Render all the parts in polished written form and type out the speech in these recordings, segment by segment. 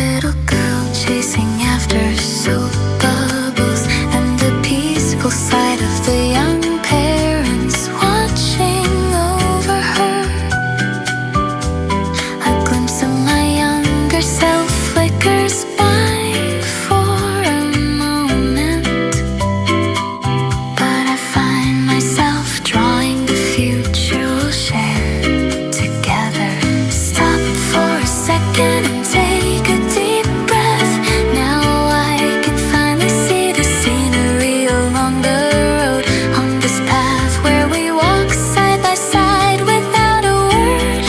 little girl chasing after soap bubbles, and the peaceful sight of the young parents watching over her. A glimpse of my younger self flickers by for a moment, but I find myself drawing the future we'll share together. Stop for a second and take a deep breath. Now I can finally see the scenery along the road, on this path where we walk side by side without a word.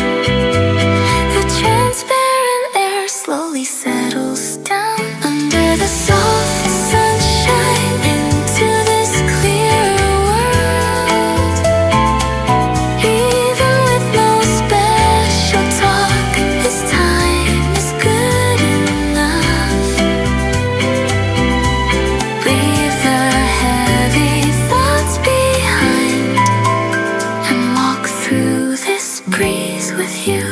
The transparent air slowly settles down under the soft sunshine into this clearer world. Even with no special talk, this time is good enough. Leave the heavy thoughts behind and walk through this breeze with you.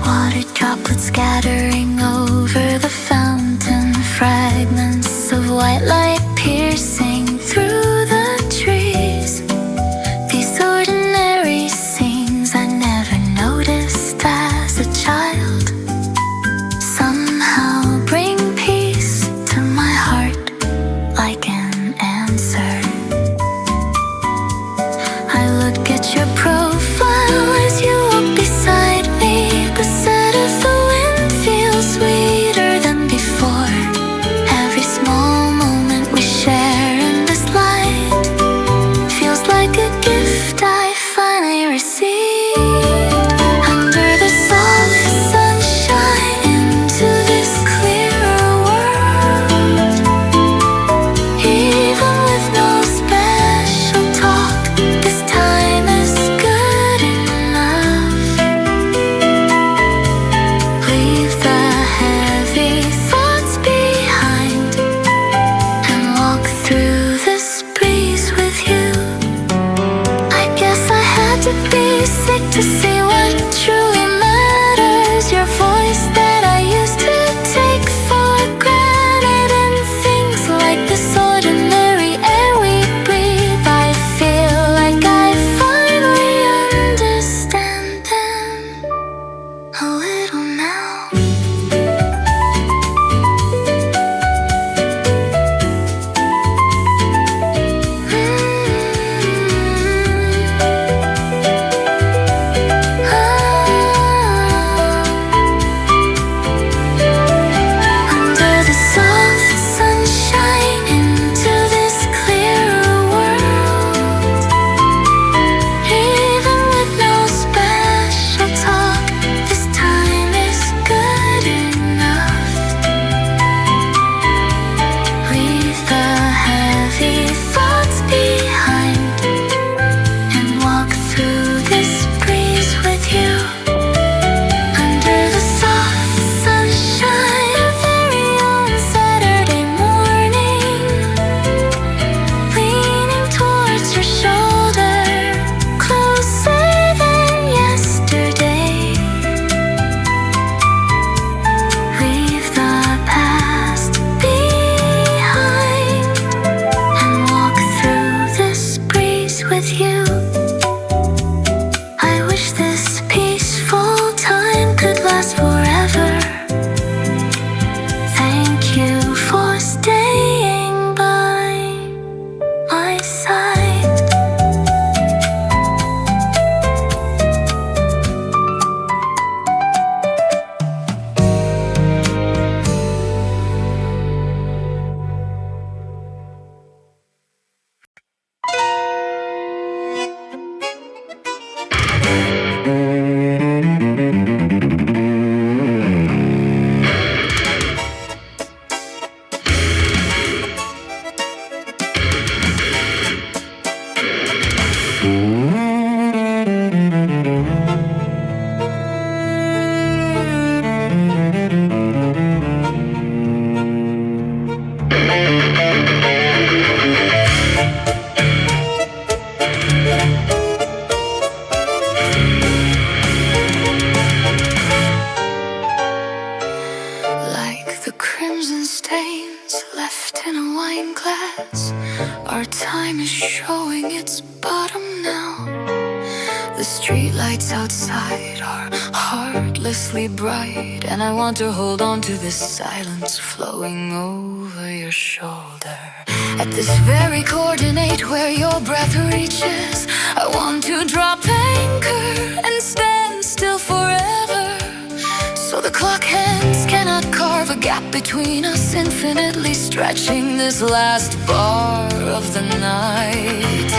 Water droplets scattering over the fountain, fragments of white light piercing through the trees. These ordinary scenes I never noticed as a child somehow bring peace to my heart like an answer. I look at your profile as you walk beside me. The scent of the wind feels sweeter than before. Every small moment we share, and stained glass. Our time is showing its bottom now. The streetlights outside are heartlessly bright, and I want to hold on to this silence flowing over your shoulder. At this very coordinate where your breath reaches, I want to drop anchor and stand still forever. So the clock hands cannot carve a gap between us, infinitely stretching this last bar of the night.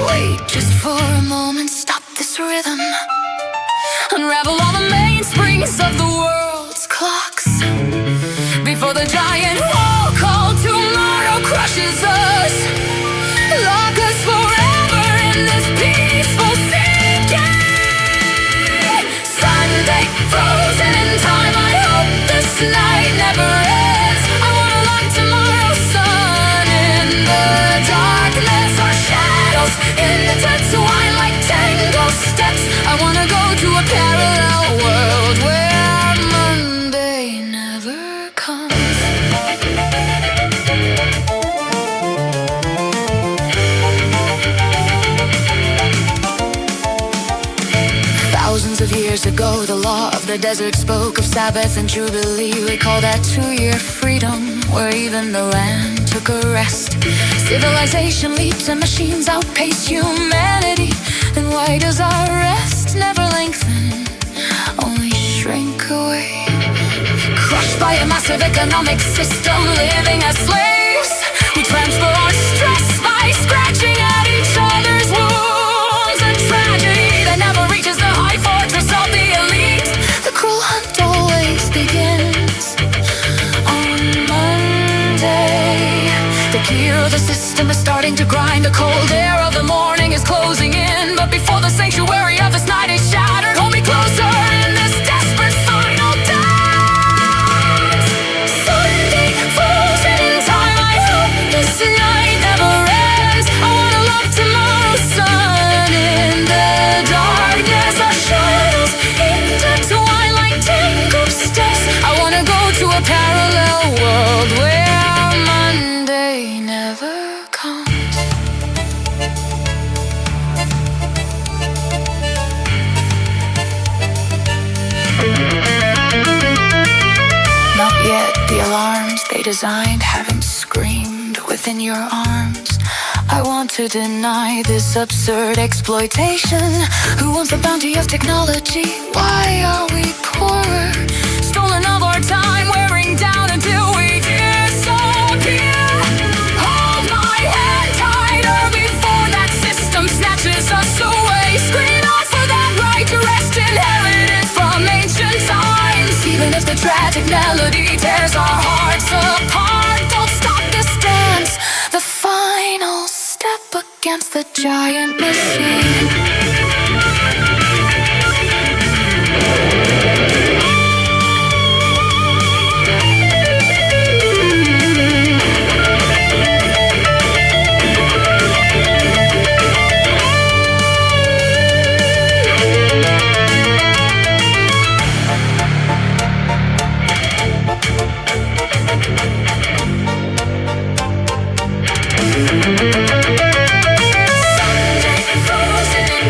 Wait just for a moment, stop this rhythm. Unravel all the mainsprings of the world's clocks before the giant wall called tomorrow crushes us. Lock us forever in this peaceful sinking. Sunday, frozen in time, I hope this night never ends. I wanna lock tomorrow's sun in the darkness, or shadows intertwine like tango steps. I wanna go to a parallel world where Monday never comes. Thousands of years ago, the law of the desert spoke of Sabbath and Jubilee. We call that 2-year freedom, where even the land took a rest. Civilization leaps and machines outpace humanity. Then why does our rest never lengthen, only shrink away? Crushed by a massive economic system, living as slaves, we transfer our stress by scratching at each other's wounds. A tragedy that never reaches the high fortress of the elite. The cruel hunt always begins on Monday. The gear of the system is starting to grind. The cold air of the morning is closing in. But before the sanctuary of this night is shattered, hold me closer in this desperate final dance. Sunday, frozen in time, I hope this night never ends. I wanna love tomorrow's sun in the darkness. Our shadows intertwine like tango steps. I wanna go to a parallel world where Monday never comes. Not yet, the alarms they designed haven't screamed within your arms. I want to deny this absurd exploitation. Who wants the bounty of technology? Why are we poorer? Stolen of our time, wearing down until we disappear. Hold my hand tighter before that system snatches us away. Scream out for that right to rest inherited from ancient times. Even if the tragic melody tears our hearts apart, don't stop this dance. The final step against the giant machine. Sunday, frozen in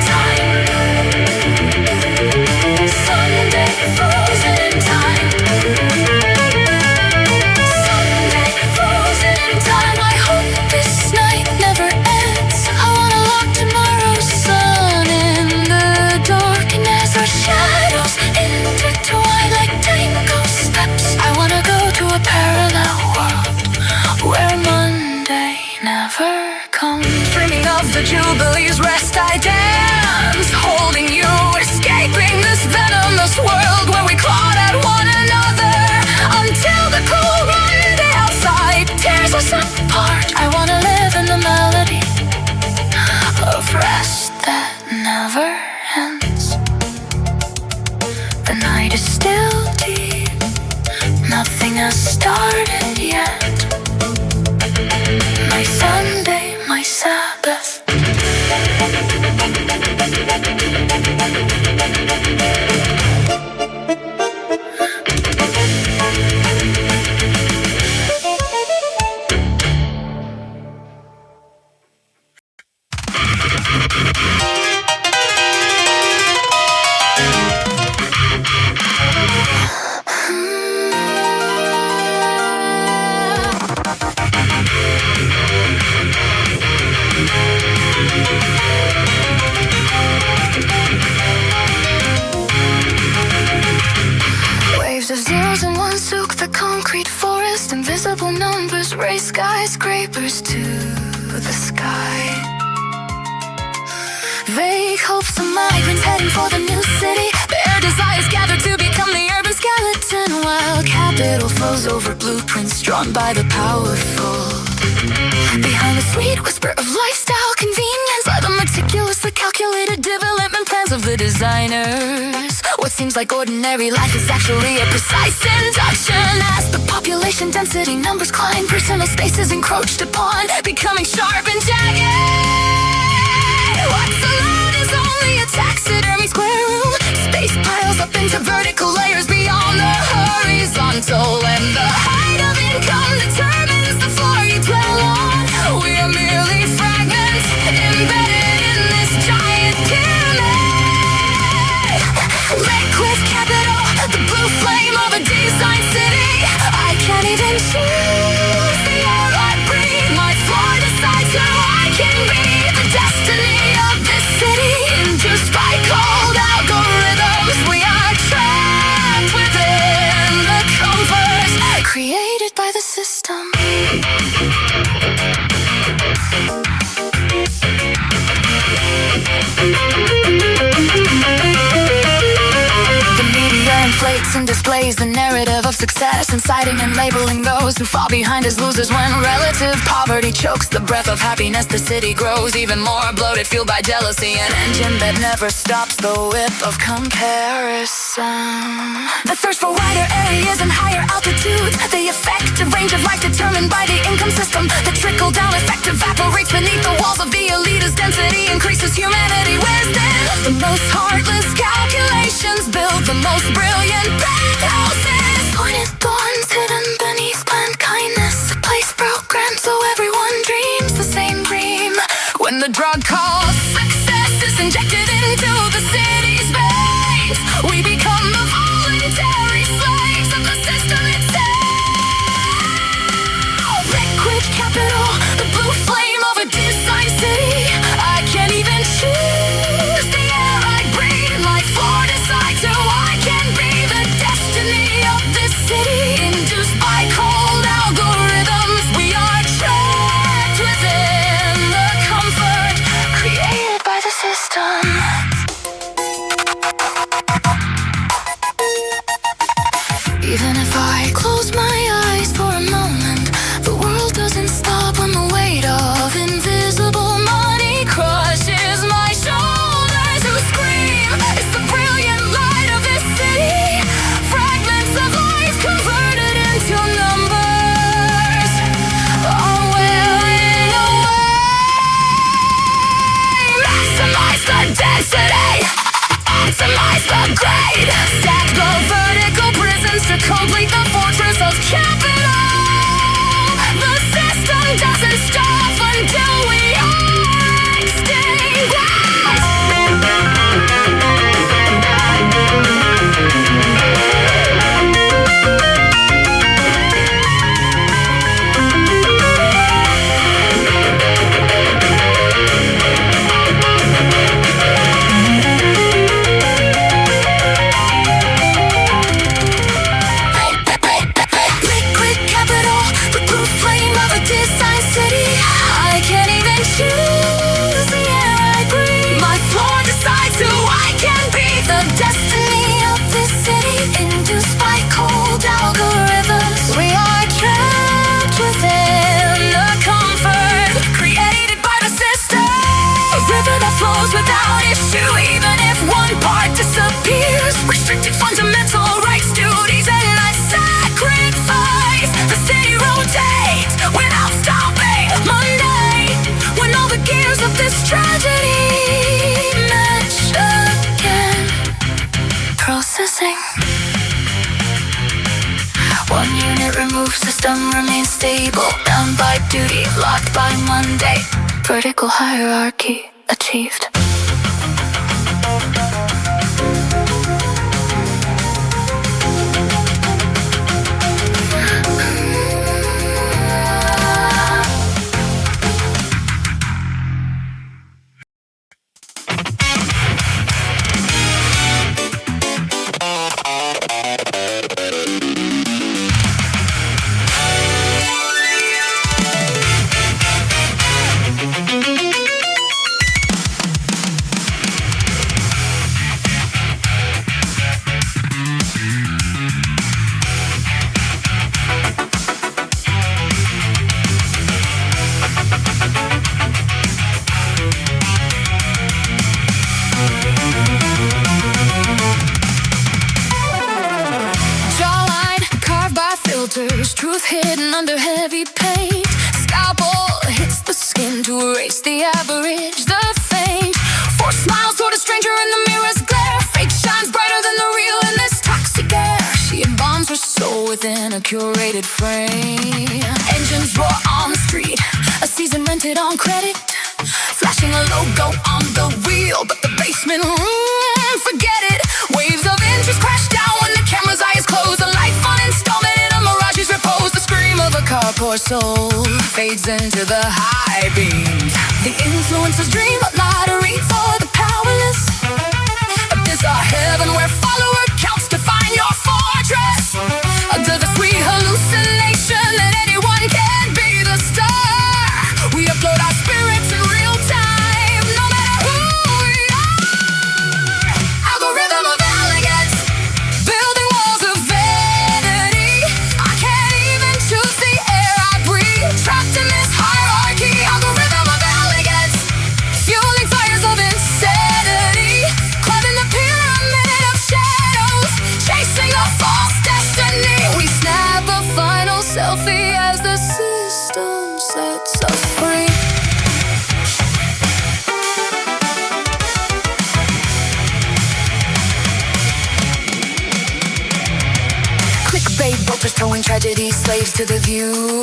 raise skyscrapers to the sky. Vague hopes of migrants heading for the new city. Their desires gather to become the urban skeleton, while capital flows over blueprints drawn by the powerful. Behind the sweet whisper of lifestyle convenience lie the meticulously calculated development plans of the designers. What seems like ordinary life is actually a precise induction. As the population density numbers climb, personal space is encroached upon, becoming sharp and jagged. What's alone is only a taxidermy square room. Space piles up into vertical layers beyond the horizontal, and the height of income determines the floor you dwell on. We are merely fragments embedded in this giant pyramid. Liquid capital, the blue flame of a design city. I can't even choose the air I breathe. My floor decides who I can be. The destiny of this city, induced by cold algorithms. We are trapped within the comforts created by the system. Inflates and displays the narrative of success, inciting and labeling those who fall behind as losers. When relative poverty chokes the breath of happiness, the city grows even more bloated, fueled by jealousy, an engine that never stops the whip of comparison. The thirst for wider areas and higher altitudes, the effective range of life determined by the income system. The trickle-down effect evaporates beneath the walls of the elite as density increases humanity. Where's this? The most heartless calculations build the most brilliant penthouses. Pointed thorns hidden beneath planned kindness, a place programmed so everyone dreams the same dream. When the drug called success is injected into the city's veins, we become the voluntary slaves of the system itself. Liquid capital, the blue flame of a design city. I can't even choose the air I breathe. My floor decides who I can be. The destiny of this city, induced by cold algorithms. We are trapped within the comfort created by the system. Even if I close my eyes for a moment, the world doesn't stop when the weight of invisible money crushes my shoulders. Who scream? It's the brilliant light of this city. Fragments of life converted into numbers are wearing away. Maximize the density, maximize the grade. Stack the vertical prisons to complete the fortress of capital. The system doesn't stop until we are extinct. Liquid capital, the blue flame of a design city. I can't even choose the air I breathe. My floor decides who I can be. The destiny of this city, induced by cold algorithms. We are trapped within the comfort created by the system. A river that flows without issue, even if one part disappears. Restricted fundamental rights, duties, and I sacrifice. The city rotates without stopping. Monday, when all the gears of this tragedy match again. Processing. One unit removed, system remains stable. Bound by duty, locked by Monday. Vertical hierarchy achieved. answers, truth hidden under heavy paint. Scalpel hits the skin to erase the average, the faint. Forced smiles toward a stranger in the mirror's glare. Fake shines brighter than the real in this toxic air. She embalms her soul within a curated frame. Engines roar on the street, a season rented on credit. Flashing a logo on the wheel, but the basement room, forget it. Waves of interest crash down when the camera's eyes close. A life on installment in a mirage's repose. The scream of a car poor soul fades into the high beams. The influencers dream a lottery for the powerless. But there's a heaven where follower counts define your fortress. Under the sweet hallucination that anyone can be the star. We upload our spirits in real time, no matter who we are. Algorithm of elegance, building walls of vanity. I can't even choose the air I breathe, trapped in this hierarchy. Algorithm of elegance, fueling fires of insanity. Climbing the pyramid of shadows, chasing a false destiny. We snap a final selfie as the system sets us free. Clickbait vultures throwing tragedy, slaves to the view.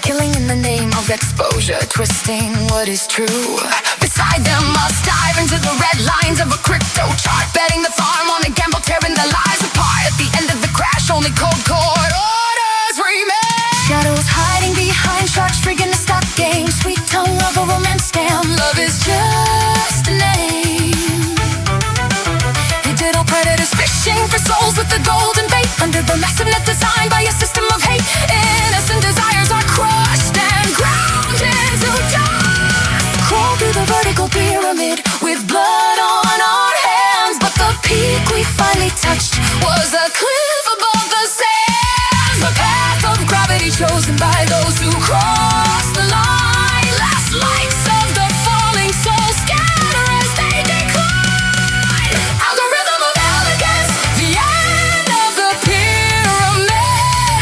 Killing in the name of exposure, twisting what is true. Beside them must dive into the red lines of a crypto chart. Betting the farm on a gamble, tearing their lives apart. At the end of the crash, only cold court orders remain. Shadows hiding behind sharks, freaking the stock game. Sweet tongue of a romance scam. Love is just a name. Digital predators fishing for souls with the golden bait. Under the massive net designed by a system of hate. Innocent desires are crushed and ground into dust. Crawl through the vertical pyramid with blood on our hands. But the peak we finally touched was a cliff above the sands. The path of gravity chosen by those who cross the line. Last lights of the falling soul scatter as they decline. Algorithm of elegance, the end of the pyramid.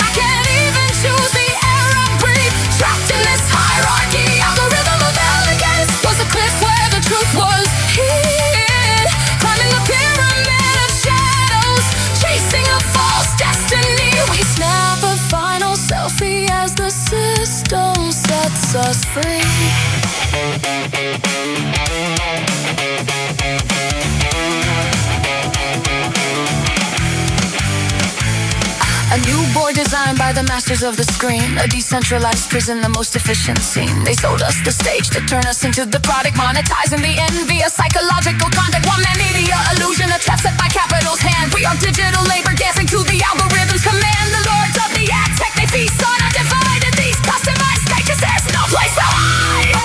I can't even choose the air I breathe, trapped in this hierarchy. Algorithm of elegance was a cliff where the truth was hid. Climbing the pyramid of shadows, chasing a false destiny. We snap a final selfie as the system sets us free. A new board designed by the masters of the screen. A decentralized prison, the most efficient scene. They sold us the stage to turn us into the product, monetizing the envy. A psychological contact, one man media illusion. A trap set by capital's hand. We are digital labor dancing to the algorithm's command. The lords of the ad tech, they feast on undivided. These customized stages, there's no place to hide.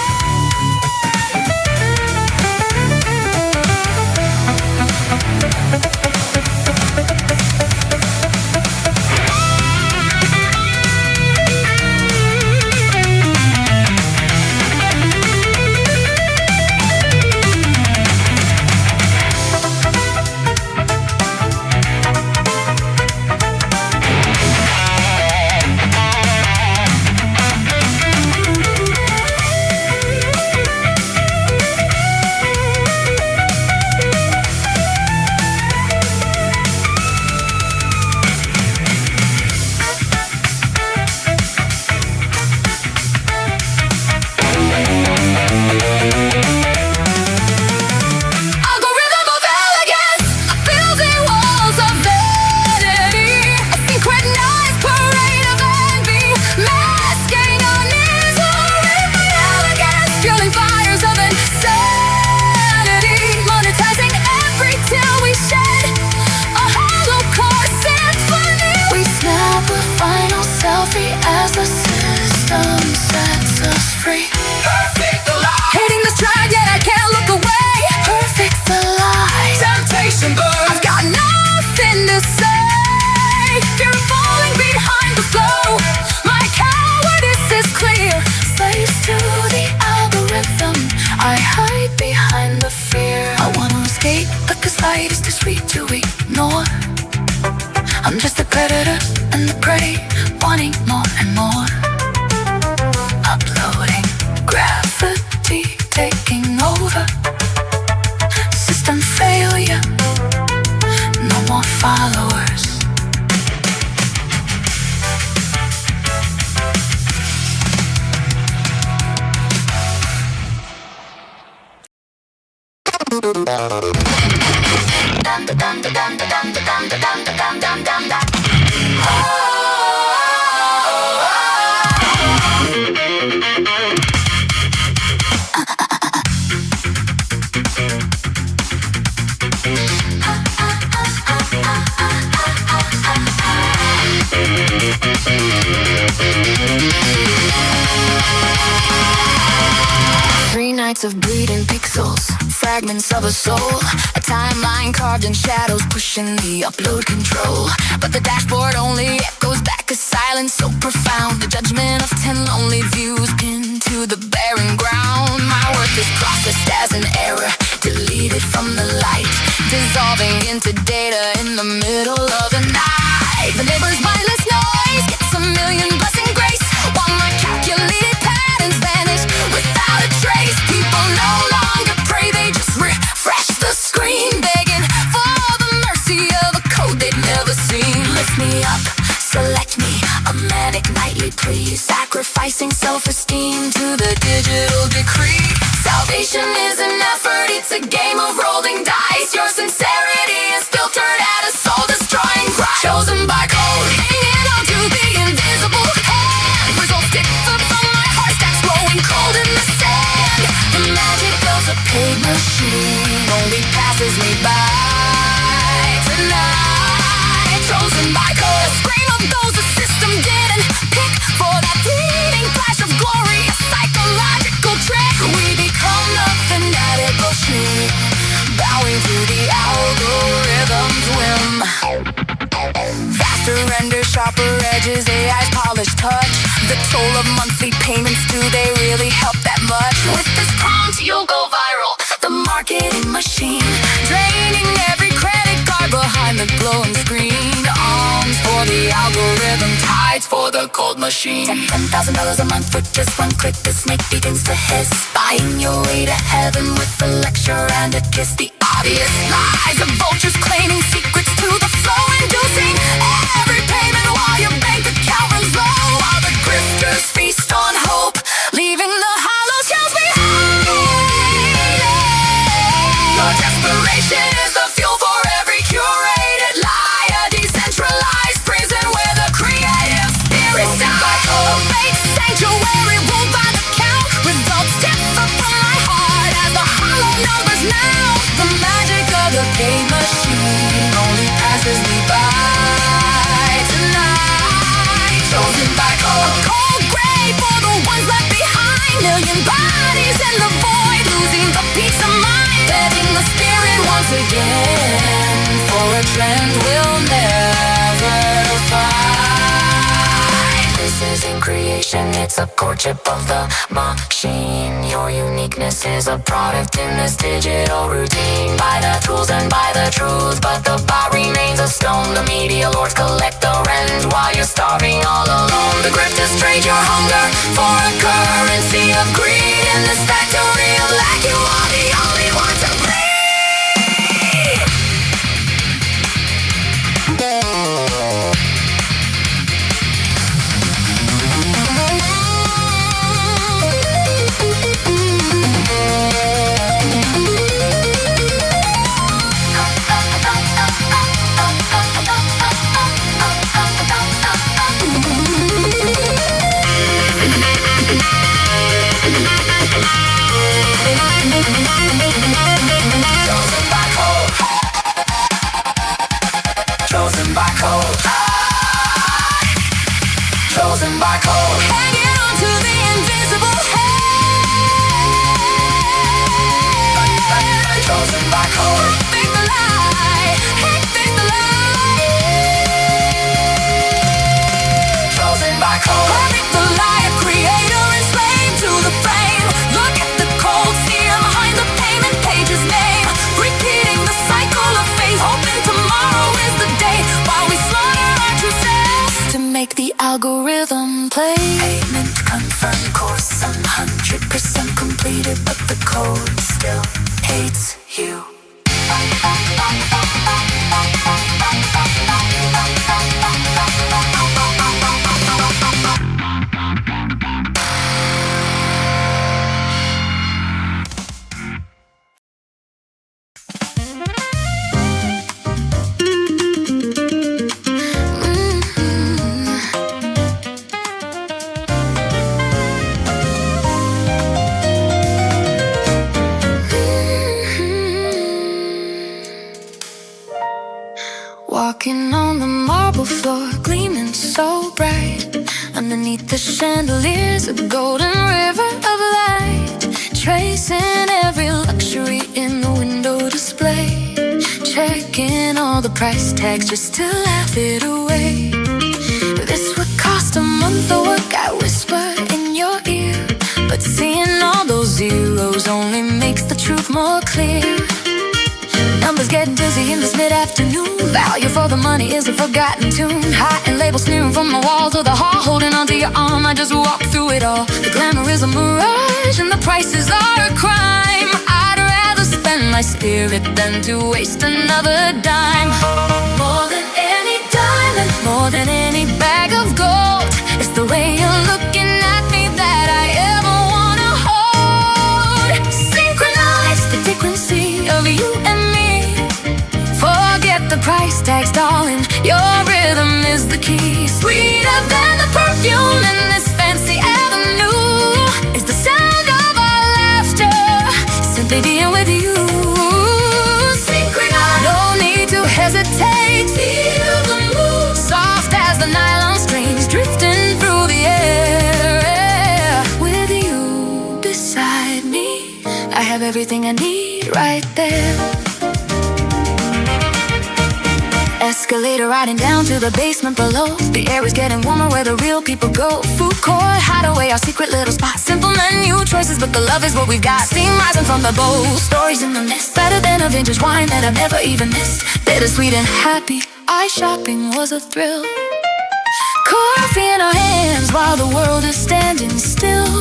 light is too sweet to ignore. I'm just the predator and the prey, wanting more and more. Uploading, gravity taking over. System failure, no more followers. Of bleeding pixels, fragments of a soul, a timeline carved in shadows, pushing the upload control. But the dashboard only echoes back a silence so profound. The judgment of 10 lonely views pinned to the barren ground. My worth is processed as an error, deleted from the light, dissolving into data in the middle of the night. The neighbor's mindless noise gets a million blessing grace, while my calculated patterns vanish without a trace. People no longer pray, they just refresh the screen, begging for the mercy of a code they'd never seen. Lift me up, select me, a manic nightly plea, sacrificing self-esteem to the digital decree. Salvation is an effort, it's a game of rolling dice. Your sincerity is filtered at a soul-destroying price. Chosen by code, hanging on to the invisible hand. Results differ from my heart stacks, growing cold in the sand. The magic of a paid machine only passes me by tonight. Chosen by code, a scream of those the system didn't pick, for that fleeting flash of glory, a psychological trick. We become the fanatic machine, bowing to the algorithm's whim. Faster render, sharper edges, AI's polished touch. The toll of monthly payments, do they really help that much? With this prompt you'll go viral, the marketing machine, draining every credit card behind the glowing screen. Alms for the algorithm, tides for the cold machine. $10,000 a month for just one click, the snake begins to hiss, buying your way to heaven with a lecture and a kiss. The obvious lies of vultures claiming secrets to the flow, inducing every payment while your bank account runs low, while the grifters feast on hope, leaving the hollow shells behind. Your desperation is the fuel for every curated lie, a decentralized prison where the creative spirit dies. A fake sanctuary ruled by the count, results differ from my heart as the hollow numbers now. The magic of the game machine only passes me by tonight. Chosen by code, a cold grave for the ones left behind. Million bodies in the void, losing the peace of mind, betting the spirit once again for a trend we'll never find. This isn't creation, it's a courtship of the machine. Your uniqueness is a product in this digital routine. By the tools and by the truth, but the bar remains a stone. The media lords collect the rent while you're starving all alone. The grifters trade your hunger for a currency of greed. In this factory of lack, you are the only one to bleed. Walking on the marble floor, gleaming so bright. Underneath the chandeliers, a golden river of light. Tracing every luxury in the window display. Checking all the price tags just to laugh it away. This would cost a month of work, I whisper in your ear. But seeing all those zeros only makes the truth more clear. Numbers getting dizzy in this mid-afternoon. Value for the money is a forgotten tune. Hot and labels sneering from the walls of the hall. Holding onto your arm, I just walk through it all. The glamour is a mirage and the prices are a crime. I'd rather spend my spirit than to waste another dime. More than any diamond, more than any bag of gold, it's the way you're looking at me that I ever wanna hold. Synchronize the frequency of you and me. Forget the price tags, darling, your rhythm is the key. Sweeter than the perfume in this fancy avenue is the sound of our laughter, simply being with you. Synchronize, no need to hesitate. Feel the move, soft as the nylon strings drifting through the air. With you beside me, I have everything I need right there. Escalator riding down to the basement below. The air is getting warmer where the real people go. Food court, hideaway, our secret little spot. Simple menu choices, but the love is what we've got. Steam rising from the bowl, stories in the mist. Better than a vintage wine that I've never even missed. Bittersweet and happy, eye shopping was a thrill. Coffee in our hands while the world is standing still.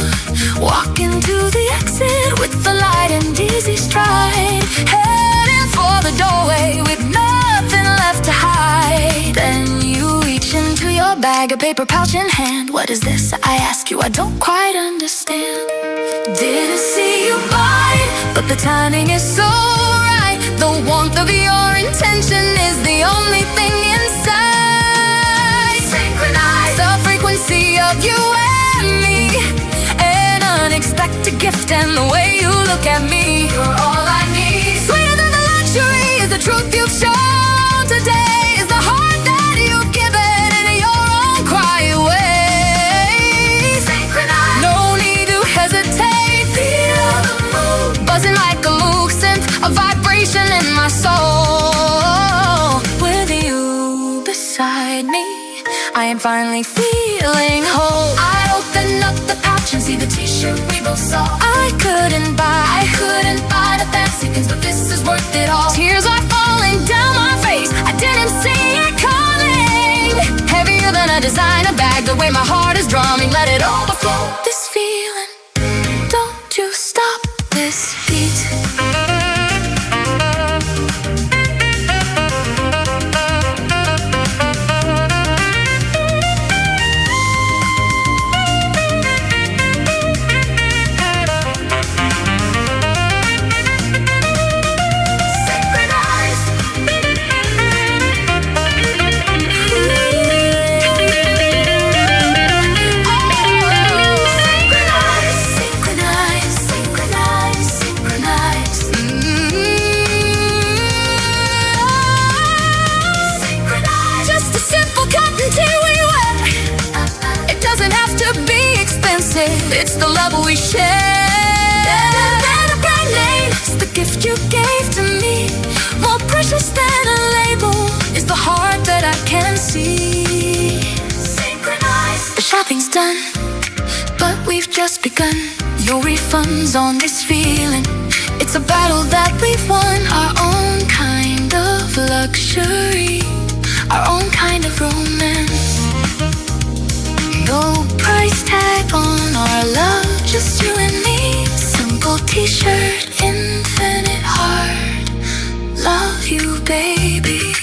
Walking to the exit with the light and easy stride. Heading for the doorway with nothing left to hide. Then you reach into your bag, a paper pouch in hand. What is this? I ask you, I don't quite understand. Didn't see you buy it, but the timing is so right. The warmth of your intention is the only thing inside. Synchronize the frequency of you and me. An unexpected gift and the way you look at me. You're all I need. Sweeter than the luxury is the truth you've shown today. Is the heart that you've given in your own quiet way. Synchronize, no need to hesitate. Feel the move, buzzing like a moog synth, a vibration in my soul. With you beside me, I am finally feeling whole. I open up the pouch and see the t-shirt we both saw. I couldn't buy the fancy things, but this is worth it all. Tears are falling down my face, I didn't see it coming. Heavier than a designer bag, the way my heart is drumming, let it overflow. This feeling, don't you stop this beat. It's the love we share. Better than a brand name, it's the gift you gave to me. More precious than a label is the heart that I can see. Synchronize, the shopping's done, but we've just begun. No refunds on this feeling. It's a battle that we've won. Our own kind of luxury, our own kind of romance. No price tag on our love, just you and me. Simple t-shirt, infinite heart. Love you, baby.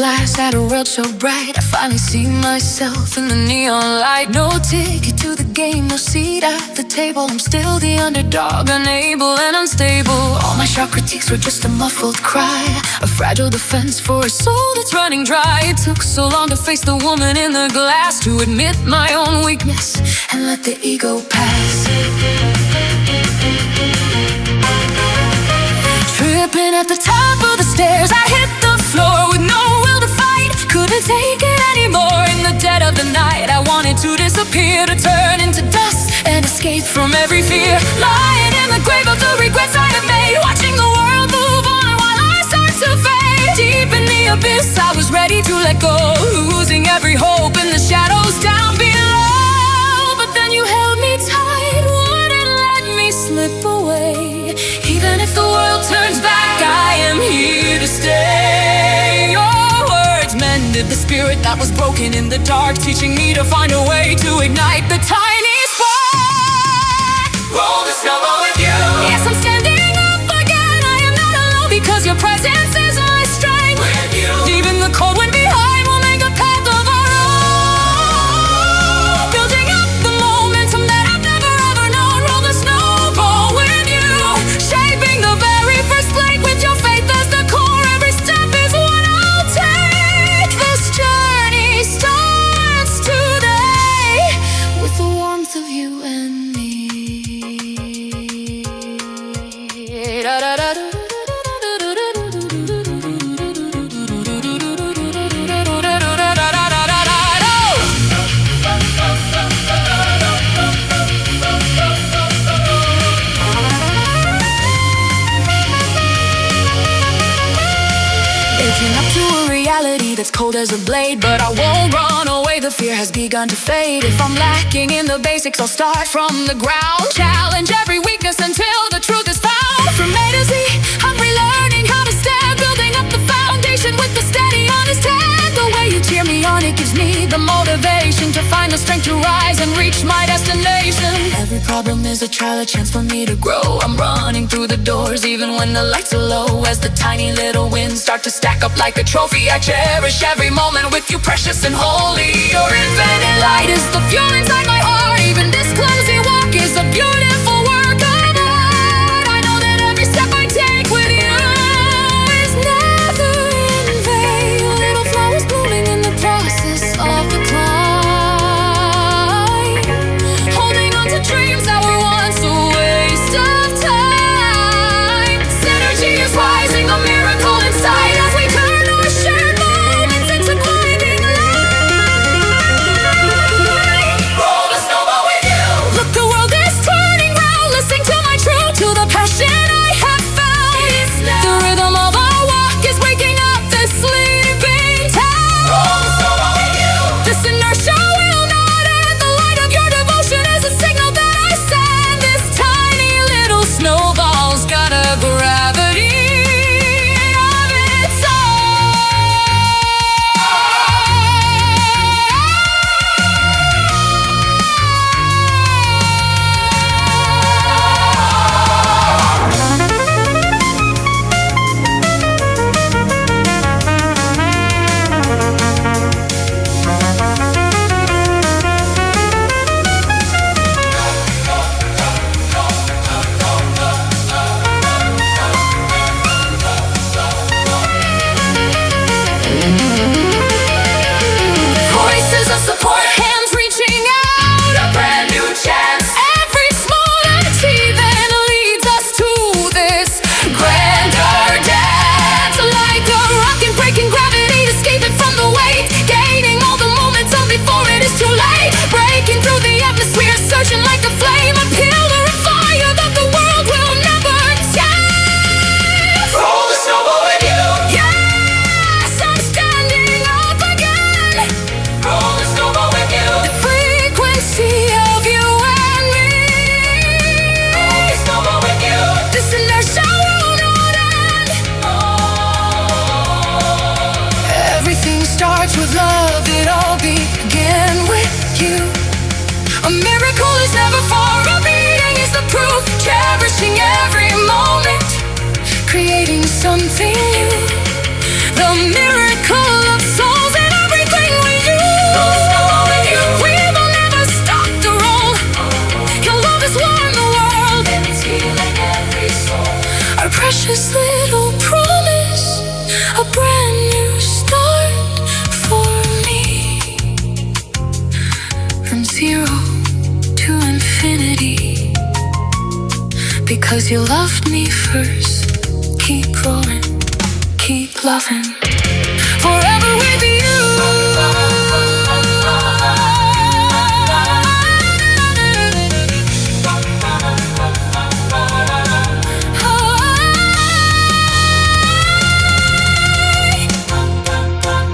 glass at a world so bright. I finally see myself in the neon light. No ticket to the game, no seat at the table. I'm still the underdog, unable and unstable. All my sharp critiques were just a muffled cry, a fragile defense for a soul that's running dry. It took so long to face the woman in the glass, to admit my own weakness and let the ego pass. Tripping at the top of the stairs, I hit the floor with no will to fight. Couldn't take it anymore in the dead of the night. I wanted to disappear, to turn into dust and escape from every fear. Lying in the grave of the regrets I have made, watching the world move on while I start to fade. Deep in the abyss, I was ready to let go, losing every hope in the shadows down below. But then you held me tight, wouldn't let me slip away. Even if the world turns back, I am here to stay. Your words mended the spirit that was broken in the dark, teaching me to find a way to ignite the tiny spark. Roll the snowball with you. Yes, I'm standing up again. I am not alone, because your presence is my strength. With you, deep in the cold wind behind, we'll make a path of our own, building up the momentum that I've never ever known. Roll the snowball with you, shaping the very first flake with your faith as the core. Every step is what I'll take. This journey starts today with the warmth of you and me. Waking up to a reality that's cold as a blade, but I won't run away, the fear has begun to fade. If I'm lacking in the basics, I'll start from the ground. Challenge every weakness until the truth is found. From A to Z, I'm relearning how to stand, building up the foundation with the steady, honest hand. The way you cheer me on, it gives me the motivation to find the strength to rise and reach my destination. Every problem is a trial, a chance for me to grow. I'm running through the doors even when the lights are low. As the tiny little wins start to stack up like a trophy, I cherish every moment with you, precious and holy. Your infinite light is the fuel inside my heart. Even this clumsy walk is a beautiful work of art. I know that every step I take with you is never in vain. Little flowers blooming in the process of the climb, holding on to dreams that were once a waste of time. Synergy is rising, a miracle inside, as we turn our shared moments into blinding light. Roll the snowball with you. Look, the world is turning round. Listen to my truth, to the passion I have found. The rhythm of our walk is waking up this sleeping town. Roll the snowball with you. This inertia will not end. The light of your devotion is a signal that I send. This tiny little snowball's got a gravity of its voices of support, hands reaching out, a brand new chance. Every small achievement leads us to this grander dance. Like a rocket breaking gravity, escaping from the weight, gaining all the momentum before it is too late. Breaking through the atmosphere, searching like a flame, a pillar of fire that the world will never test. Roll the snowball with you. Yes, I'm standing up again. Roll the snowball with you. The frequency of you and me. Roll the snowball with you. This inertia will not end. Everything starts with love, it all began with you. A miracle is never far, a beating is the proof. Cherishing every moment, creating something new. The miracle of 'cause you loved me first. Keep growing, keep loving, forever with you.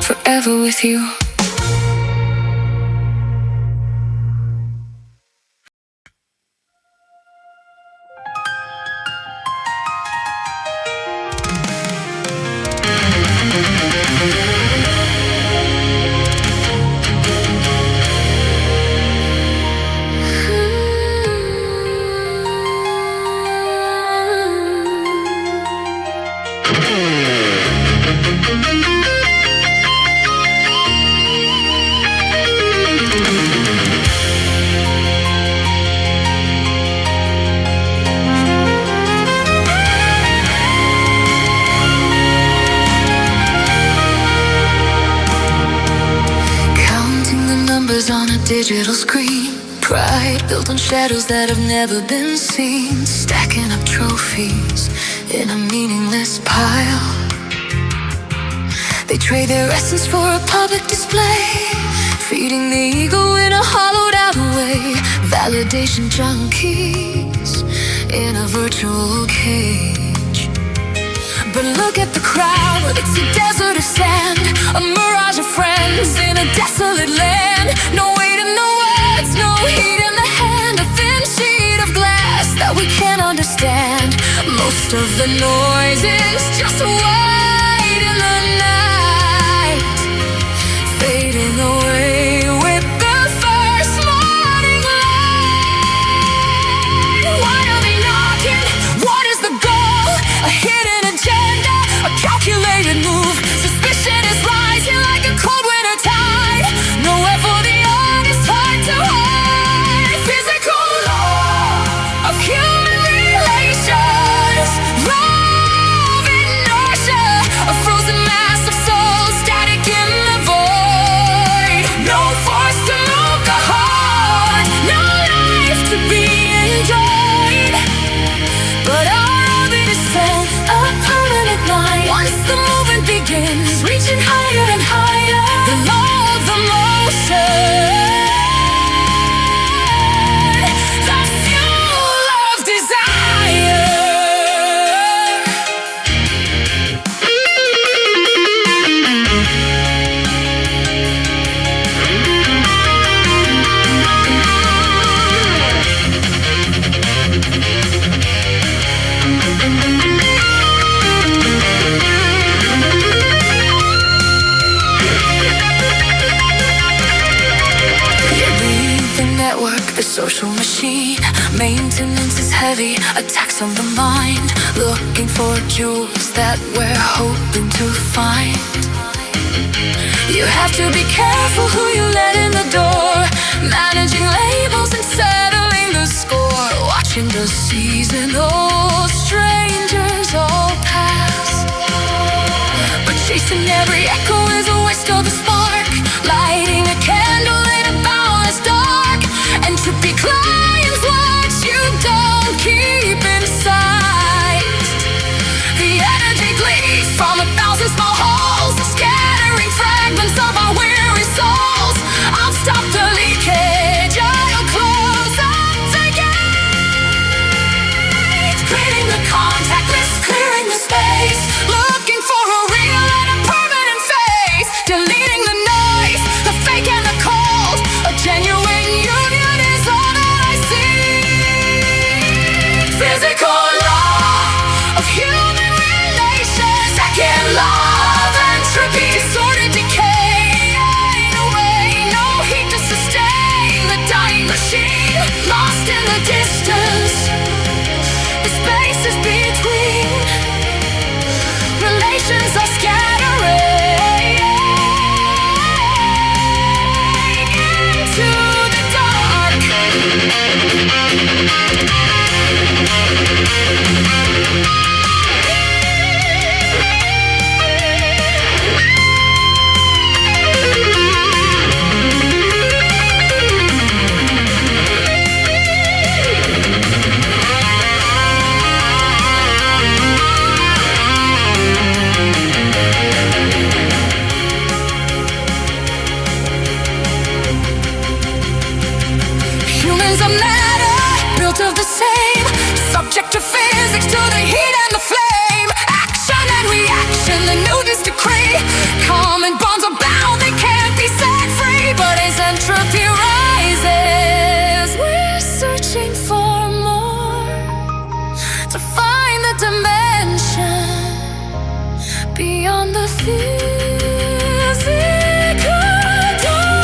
Forever with you. On a digital screen, pride built on shadows that have never been seen, stacking up trophies in a meaningless pile. They trade their essence for a public display, feeding the ego in a hollowed out way. Validation junkies in a virtual cage. But look at the crowd, it's a desert of sand, a mirage of friends in a desolate land. No weight in the words, no heat in the hand, a thin sheet of glass that we can't understand. Most of the noise is just white in the night, fading away with the first morning light. Why are they knocking? What is the goal? A hidden agenda, a calculated move. Suspicion is rising like a cold winter tide. Nowhere for the honest heart to hide. Physical law of human relations. Love inertia, a frozen mass of souls, static in the void. No force to move the heart, no life to be enjoyed. But our orbit is set, a permanent line. Once the movement begins, reaching higher and higher, the law of the motion, the fuel of desire. The social machine, maintenance is heavy, attacks on the mind, looking for jewels that we're hoping to find. You have to be careful who you let in the door, managing labels and settling the score, watching the seasonal strangers all pass. But chasing every echo is a waste of the spark, lighting a candle in a boundless dark. Entropy climbs what you don't keep inside. The energy bleeds from 1,000 small holes, scattering fragments of our weary souls. I'll stop the leakage, I'll close up the gates, creating the contact list, clearing the space, looking for a real and a permanent face. the matter, built of the same, subject to physics, to the heat and the flame. Action and reaction, the Newton's decree. Common bonds are bound, they can't be set free. But as entropy rises, we're searching for more, to find the dimension beyond the physical door.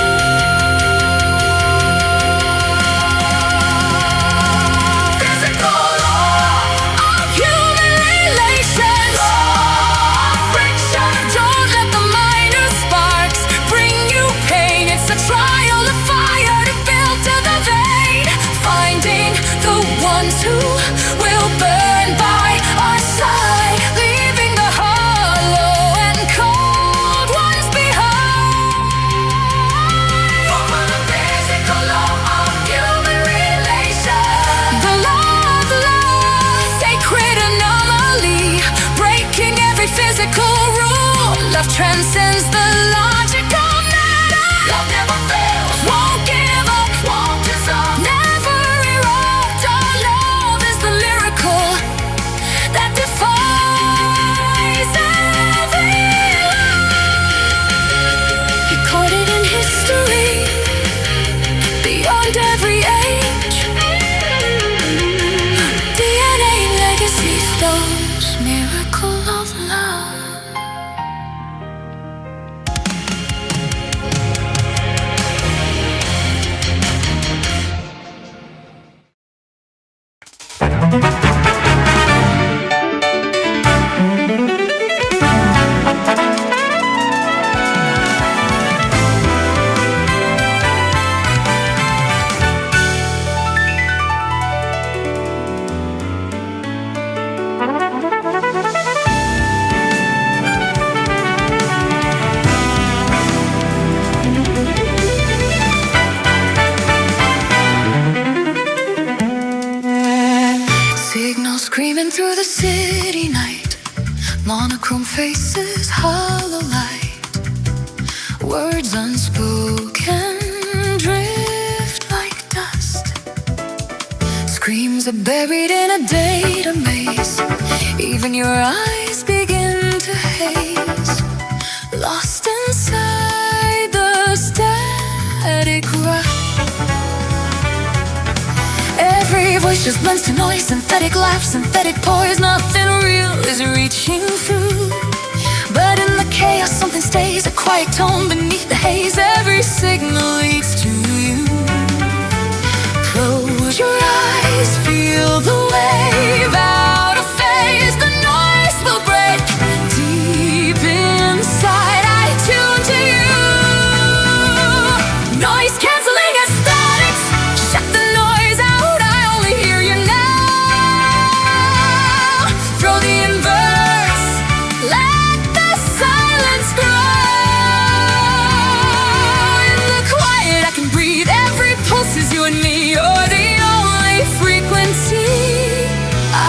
Physical law of human relations, law of friction. Don't let the minor sparks bring you pain. It's a trial of fire to build to the vein, finding the ones who will burn by our side, leaving the hollow and cold ones behind. For the physical law of human relations, the law of love, sacred anomaly, breaking every physical rule. Love transcends the logic of matter. Love never fails, won't give up, won't dissolve, never erupt. Our love is the lyrical that defies every law. Recorded in history, beyond every age. DNA legacy flows, miracle of love. Signal screaming through the city night, monochrome faces, hollow light. Words unspoken drift like dust. Screams are buried in a data maze. Even your eyes begin to haze, lost inside the static rush. Every voice just blends to noise, synthetic laughs, synthetic poise. Nothing real is reaching through, but in the chaos something stays, a quiet tone beneath the haze. Every signal leads to you. Close your eyes, feel the wave, out of phase. The noise will break deep inside. I tune to you. Noise cancelling aesthetics, shut the noise out. I only hear you now. Throw the inverse, let the silence grow. In the quiet I can breathe, every pulse is you and me. You're the only frequency I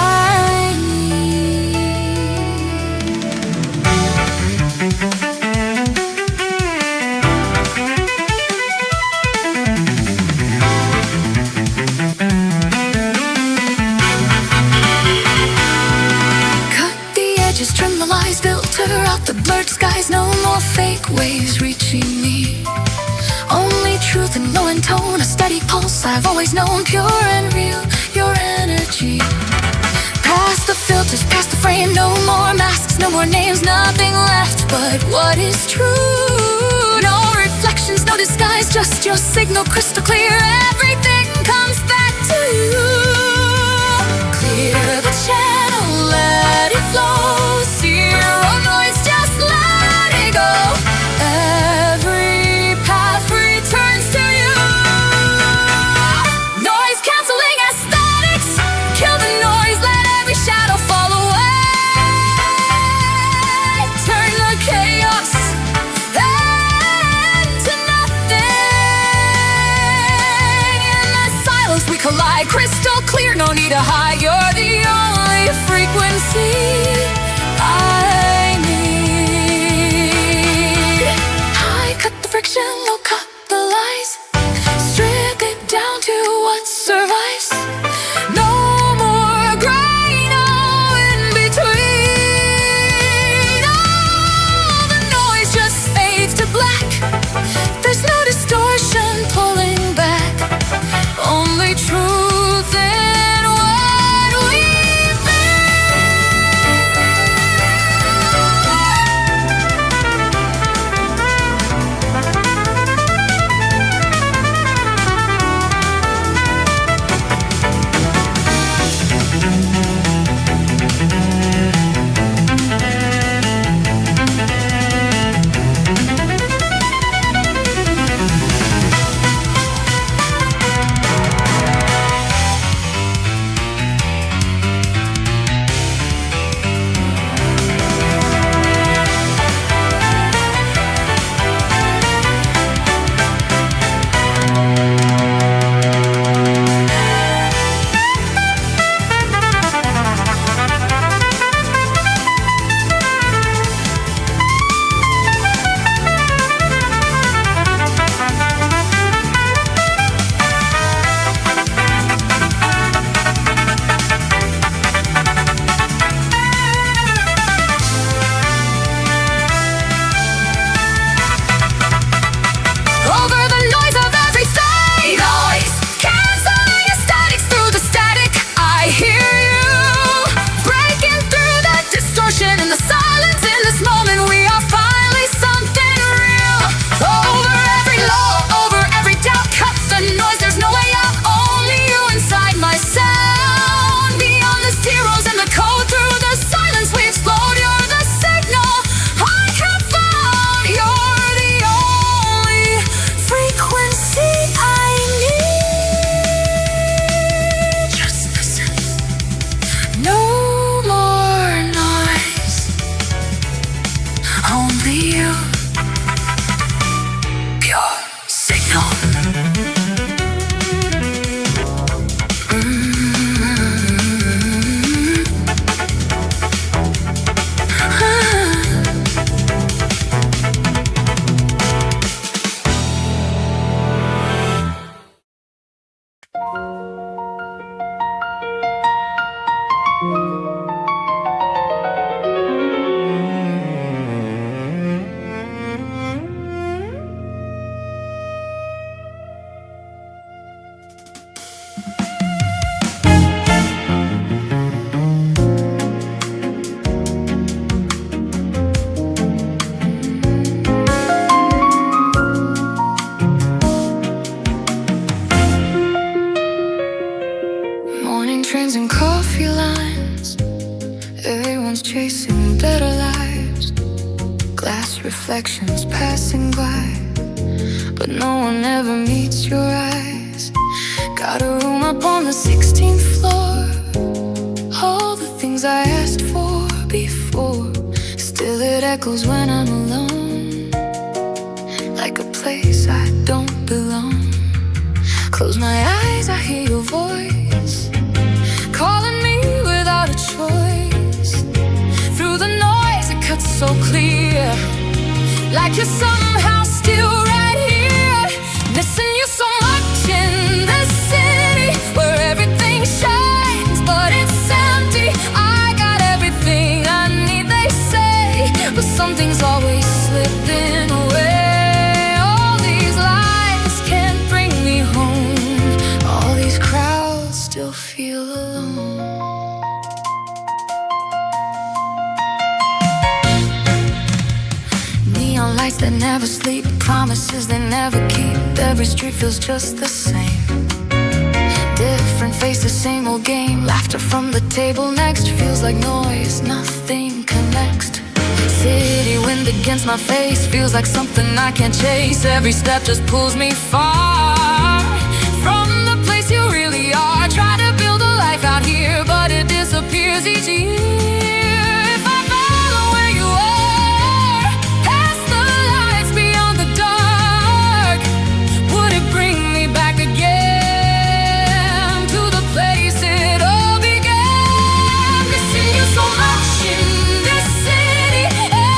cut the edges, trim the lies, filter out the blurred skies. No more fake waves reaching me, only truth and low in tone, a steady pulse I've always known. Pure and real, your energy. Past the filters, past the frame. No more masks, no more names. Nothing left but what is true. No reflections, no disguise, just your signal crystal clear. Everything comes back to you. Clear the channel, let it flow. Zero noise, just let it go. Every path returns to you. Noise cancelling aesthetics, kill the noise, let every shadow fall away. Turn the chaos into nothing. In the silence we collide, crystal clear, no need to hide. You're the only frequency I need. I cut the friction, no cut the lies. Strip it down to what survives. No more gray, no in between. All the noise just fades to black. There's no distortion pulling back, only truth in what we've trains and coffee lines. Everyone's chasing better lives. Glass reflections passing by, but no one ever meets your eyes. Got a room up on the 16th floor. All the things I asked for before, still it echoes when I'm alone, like a place I don't belong. Close my eyes, I hear your voice calling me without a choice. Through the noise it cuts so clear, like you're somehow still right here. Missing you so much in this city where everything shines but it's empty. I got everything I need, they say, but something's always slipping away. All these lights can't bring me home. All these crowds still feel alone. Neon lights that never sleep, promises they never keep. Every street feels just the same. Different faces, same old game. Laughter from the table next feels like noise, nothing connects. City wind against my face feels like something I can't chase. Every step just pulls me far from the place you really are. Try to build a life out here, but it disappears each year. If I follow where you are, past the lights beyond the dark, would it bring me back again to the place it all began? Missing you so much in this city.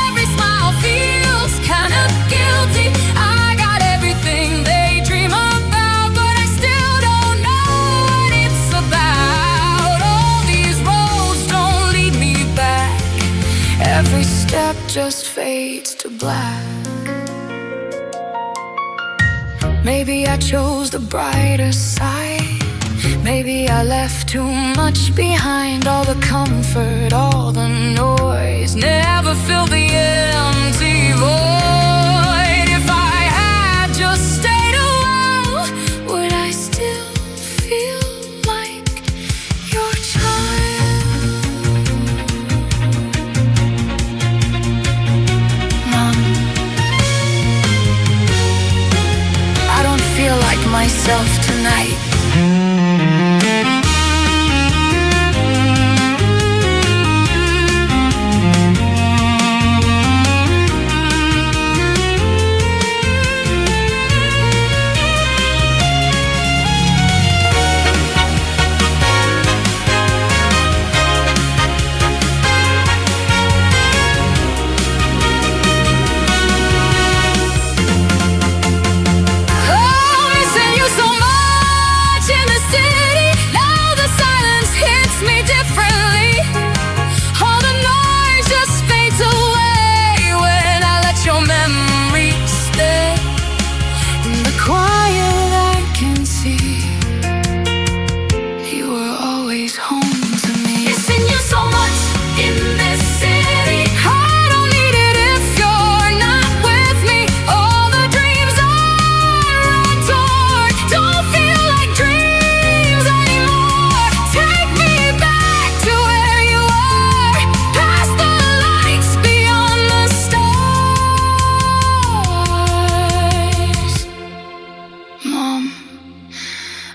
Every smile feels kind of guilty. I got everything they dream about, but I still don't know fades to black. Maybe I chose the brighter side. Maybe I left too much behind. All the comfort, all the noise, never filled the empty void. If I had just stayed a while, would I still feel like your child? Mom, I don't feel like myself tonight.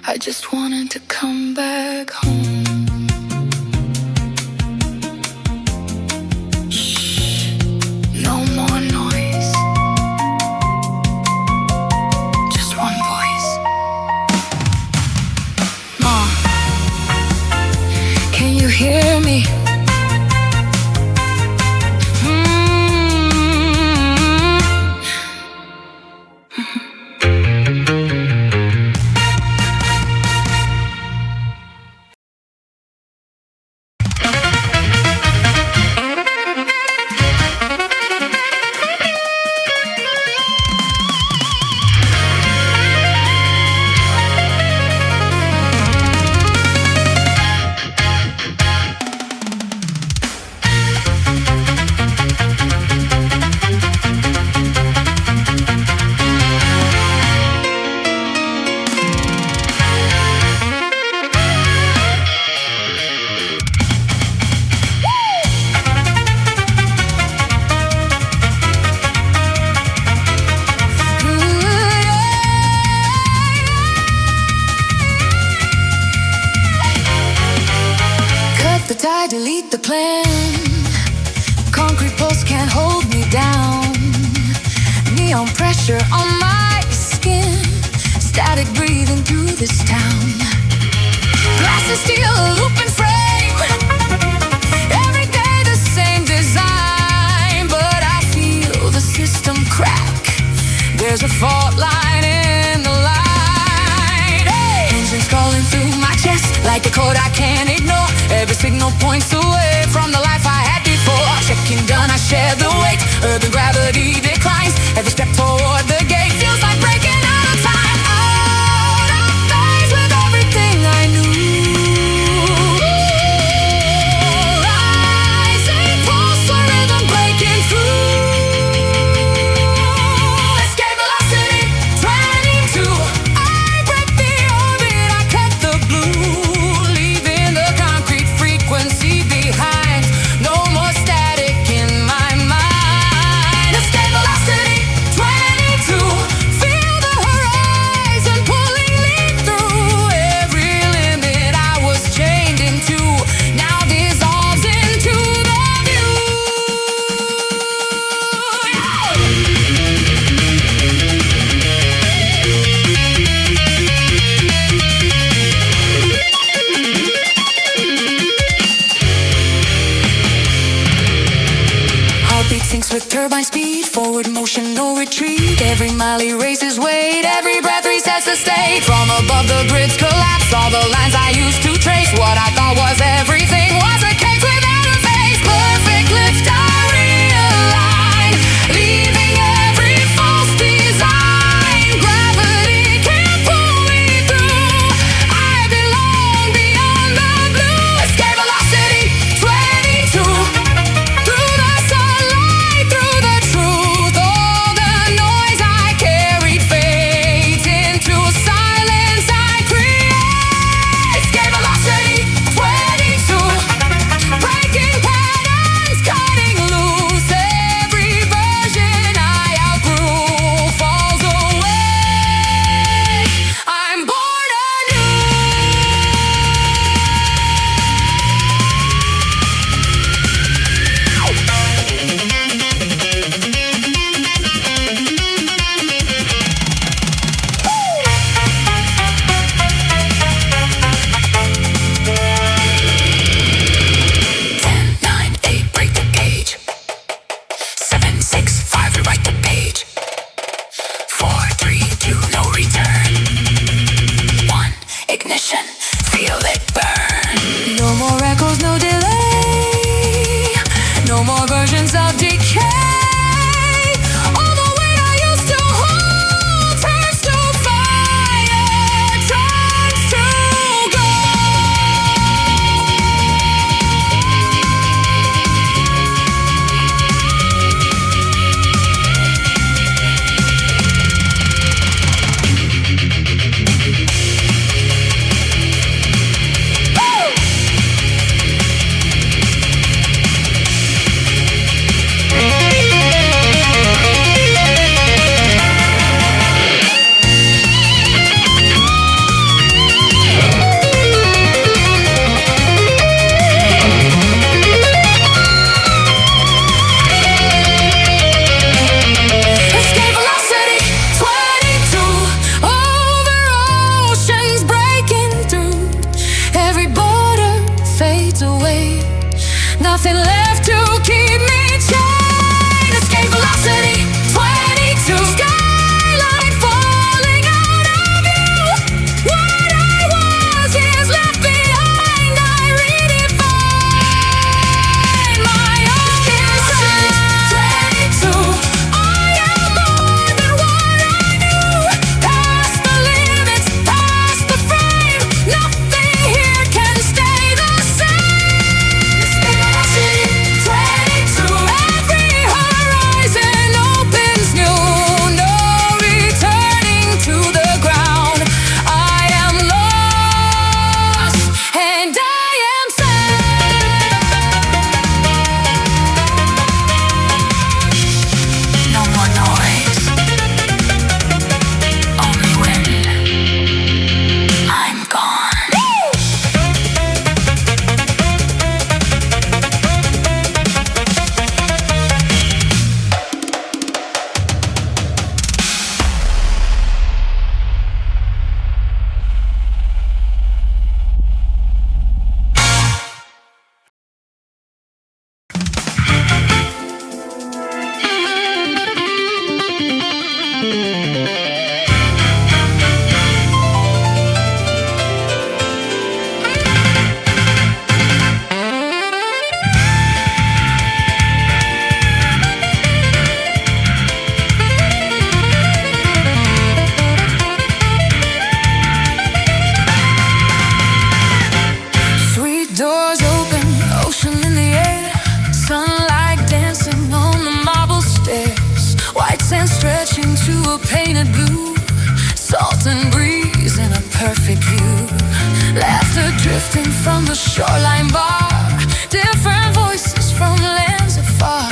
I just wanted to come back home. Shh, no more noise. Just one voice. Mom, can you hear me? Delete the plan. Concrete posts can't hold me down. Neon pressure on my skin. Static breathing through this town. Glass and steel, a looping frame. Every day the same design, but I feel the system crack. There's a fault line in the light. Hey! Engines calling through my chest like a code I can't ignore. Every signal points away from the life I had before. Checking done, I share the weight. Earth and gravity declines. Every step toward the gate feels like breaking out of time. Out of phase with everything I knew. Rising pulse, a rhythm breaking through. Escape velocity, 22. I break the orbit, I cut the blue. Leaving the concrete frequency behind. No more static in my mind. Escape velocity, 22. Feel the horizon pulling me through. Every limit I was chained into now dissolves into the view. Heartbeat sinks with turbine speed. Forward motion, no retreat. Every mile erases weight. Every breath resets the state. From above the grids collapse. All the lines I used to trace. What I thought was everything was a cake without a face. Perfect lift, I realign. feel it burn. No more echoes, no delay. No more versions of decay. All the weight I used to hold turns to fire, turns to nothing left to keep me chained. Escape velocity, 22. Skyline falling out of you. What I was is left behind. I redefine my own inside. 22. I am more than what I knew. Past the limits, past the frame. Nothing here can stay the same. Every horizon opens new, no returning to the ground. I am lost and I am sad. No more noise, only wind. I'm gone. Doors open, ocean in the air. Sunlight dancing on the marble stairs. White sand stretching to a painted blue. Salt and breeze in a perfect view. Laughter drifting from the shoreline bar. Different voices from lands afar.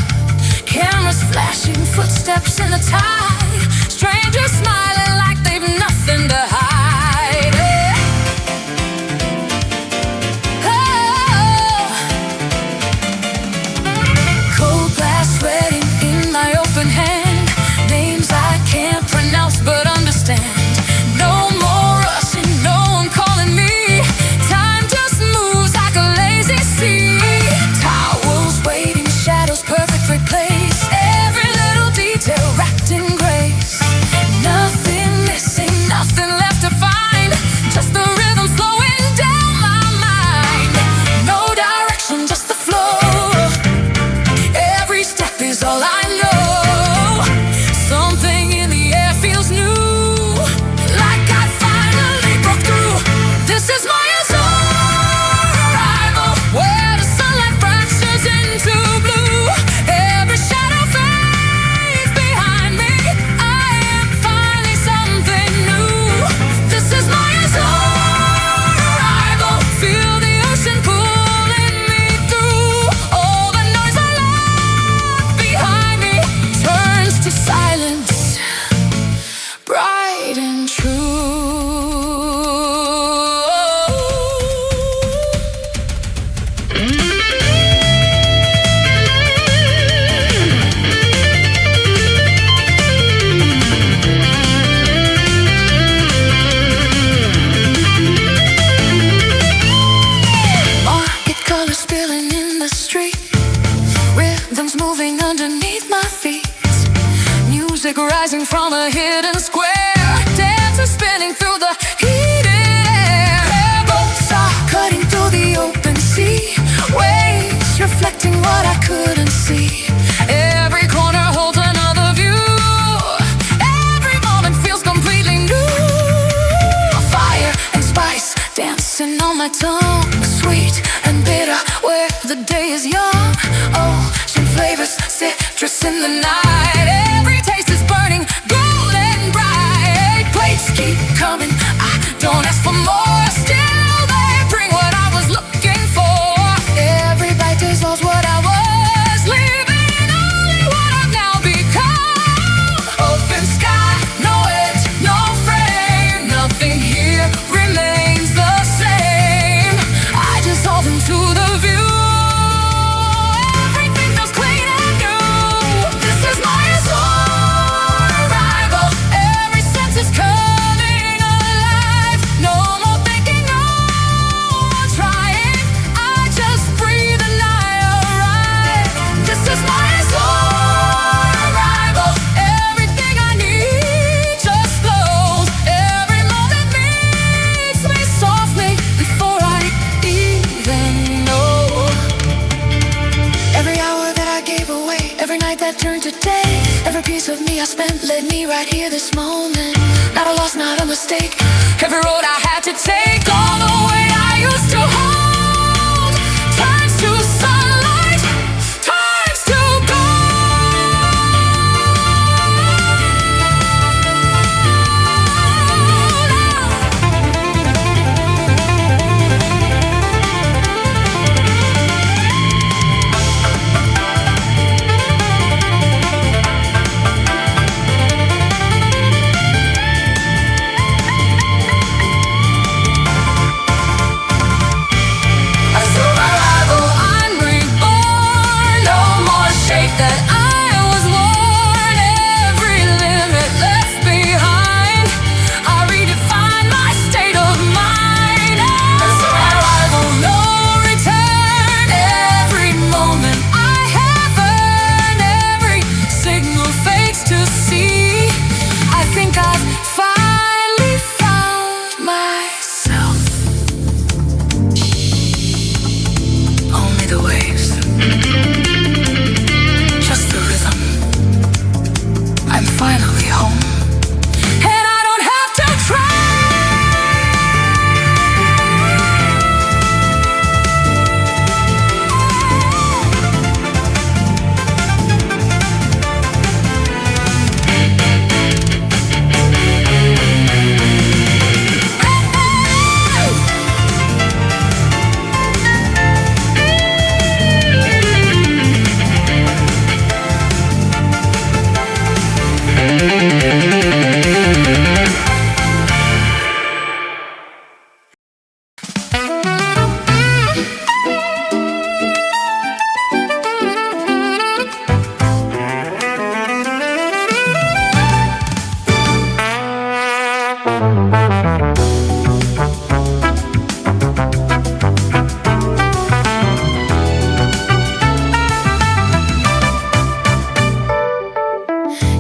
Cameras flashing, footsteps in the tide. Strangers smiling like they've nothing to hide. Sweating in my open hand. Names I can't pronounce but understand. No more rushing, no one calling me. Time just moves like a lazy sea. Towels waiting, shadows perfectly placed. Every little detail wrapped in grace. Nothing missing, nothing left to find. Just the rhythm flowing down my mind. No direction, just the flow. Every step is all I know. Something in the air feels new. Like I finally broke through. This is my Azure arrival. Where the sunlight fractures into blue. Every shadow fades behind me. I am finally something new. This is my Azure arrival. Feel the ocean pulling me through. All the noise I left behind me turns to silence, bright and true. Market colors spilling in the street. Rhythms moving underneath my feet. Music rising from a hidden square. Dancers spinning through the heated air. Both sides my tongue, sweet and bitter, where the day is young. Ocean flavors, citrus in the night. Every taste is burning, golden bright. Plates keep coming, I don't ask for more. Still they bring what I was looking for. Every bite dissolves what I was, leaving only what I've now become. Open sky, no edge, no frame. Nothing here remains the same. I dissolve into the view. Everything feels clean and new. This is my arrival. Every sense is coming alive. No more thinking, no more trying. I just breathe and I arrive. This is my arrival. Everything I need just flows. Every moment meets me softly before I even know. Every hour that I gave away, every night that turned to day, every piece of me I spent led me right here this moment. Not a loss, not a mistake. Every road I had to take, all the way I used to hold, turns to sunlight, turns to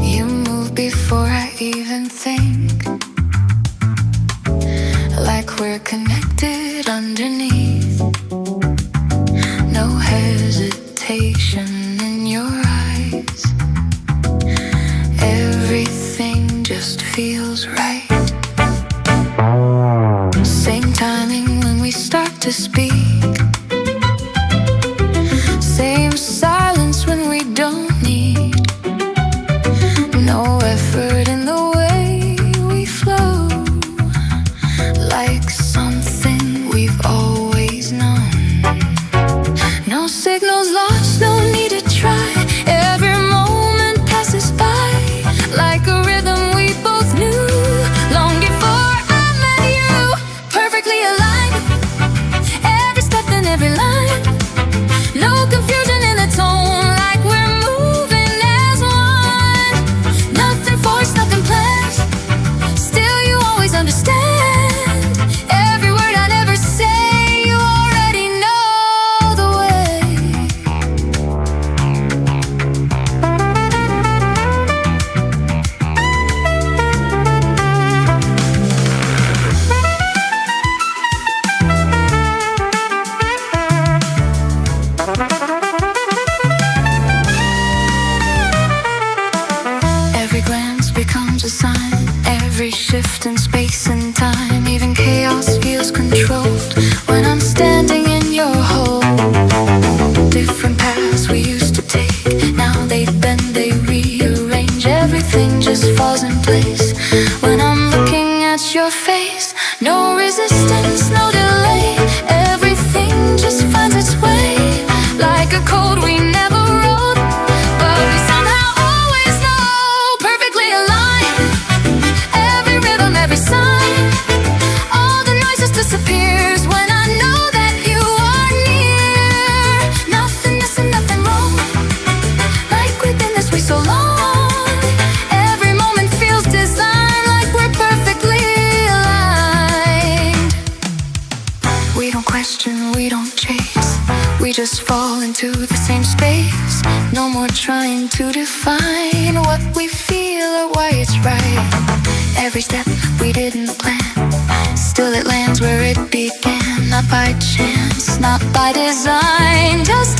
You move before I even think, like we're connected underneath. No hesitation in your eyes. Everything just feels right. Same timing when we start to speak. Same silence when we don't need. No effort in the way we flow, like something we've always known. No signals lost, no need to try. Every moment passes by, like a rhythm we both knew long before I met you. Perfectly aligned, every step We don't question, we don't chase. We just fall into the same space. No more trying to define what we feel or why it's right. Every step we didn't plan, still it lands where it began. Not by chance, not by design, just